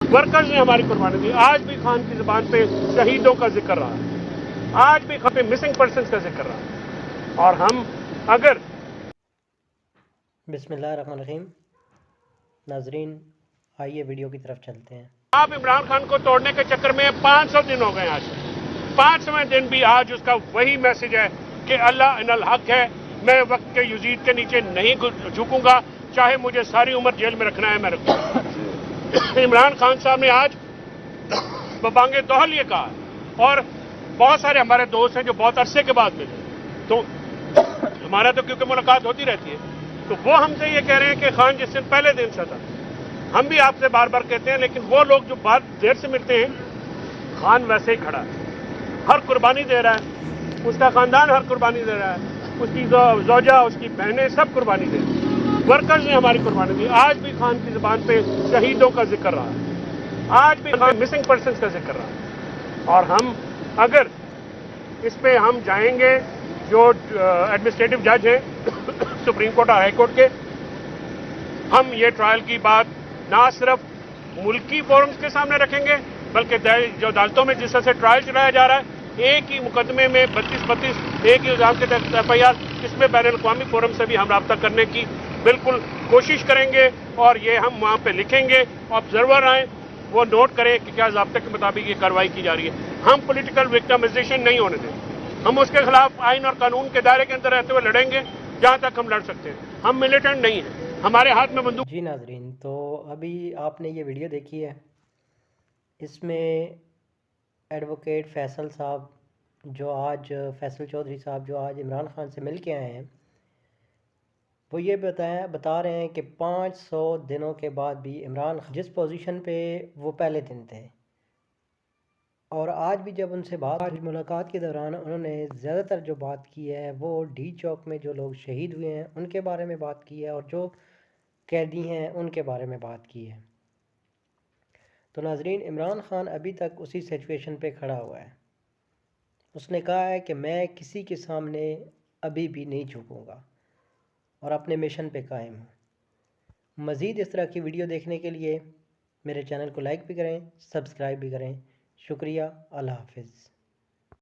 Workers ने हमारी कुर्बानी दी। आज भी खान की जुबान पे शहीदों का जिक्र रहा है, आज भी खान पे मिसिंग पर्सन्स का जिक्र रहा है। और हम अगर बिस्मिल्लाहिर्रहमानिर्रहीम। नाजरीन, आइए वीडियो की तरफ चलते हैं। आप इमरान खान को तोड़ने के चक्कर में 500 दिन हो गए। आज 500वें दिन भी आज उसका वही मैसेज है कि अल्लाह इनल हक है, मैं वक्त के यजीद के नीचे नहीं झुकूंगा, चाहे मुझे सारी उम्र जेल में रखना है मैं रखूंगा। इमरान खान साहब ने आज बबांगे दोहल ये कहा, और बहुत सारे हमारे दोस्त हैं जो बहुत अरसे के बाद मिले, तो हमारा तो क्योंकि मुलाकात होती रहती है, तो वो हमसे ये कह रहे हैं कि खान जिस दिन पहले दिन से था, हम भी आपसे बार बार कहते हैं, लेकिन वो लोग जो बार देर से मिलते हैं, खान वैसे ही खड़ा है, हर कुर्बानी दे रहा है, उसका खानदान हर कुर्बानी दे रहा है, उसकी जोजा, उसकी बहनें सब कुर्बानी दे रही हैं। वर्कर्स ने हमारी कुर्बानी दी। आज भी खान की जुबान पे शहीदों का जिक्र रहा है, आज भी खान मिसिंग पर्सन्स का जिक्र रहा है। और हम अगर इस पे हम जाएंगे, जो एडमिनिस्ट्रेटिव जज हैं सुप्रीम कोर्ट और हाई कोर्ट के, हम ये ट्रायल की बात ना सिर्फ मुल्की फोरम्स के सामने रखेंगे, बल्कि जो अदालतों में जिस तरह से ट्रायल चलाया जा रहा है, एक ही मुकदमे में 32 एक ही इल्जाम के तहत एफआईआर, इसमें बैन अल-अक़वामी फोरम से भी हम राब्ता करने की बिल्कुल कोशिश करेंगे, और ये हम वहां पे लिखेंगे। ऑब्जर्वर आए, वो नोट करें कि क्या ज़ाब्ते के मुताबिक ये कार्रवाई की जा रही है। हम पॉलिटिकल विक्टिमाइजेशन नहीं होने देंगे, हम उसके खिलाफ आइन और कानून के दायरे के अंदर रहते हुए लड़ेंगे जहां तक हम लड़ सकते हैं। हम मिलिटेंट नहीं हैं, हमारे हाथ में बंदूक। जी नाजरीन, तो अभी आपने ये वीडियो देखी है, इसमें एडवोकेट फैसल साहब फैसल चौधरी साहब जो आज इमरान खान से मिल के आए हैं, वो ये बता रहे हैं कि 500 दिनों के बाद भी इमरान खान जिस पोजीशन पे वो पहले दिन थे, और आज भी जब उनसे मुलाकात के दौरान उन्होंने ज़्यादातर जो बात की है वो डी चौक में जो लोग शहीद हुए हैं उनके बारे में बात की है, और जो कैदी हैं उनके बारे में बात की है। तो नाजरीन, इमरान खान अभी तक उसी सिचुएशन पे खड़ा हुआ है। उसने कहा है कि मैं किसी के सामने अभी भी नहीं झुकूंगा और अपने मिशन पे कायम हूँ। मज़ीद इस तरह की वीडियो देखने के लिए मेरे चैनल को लाइक भी करें, सब्सक्राइब भी करें। शुक्रिया। अल्लाह हाफिज़।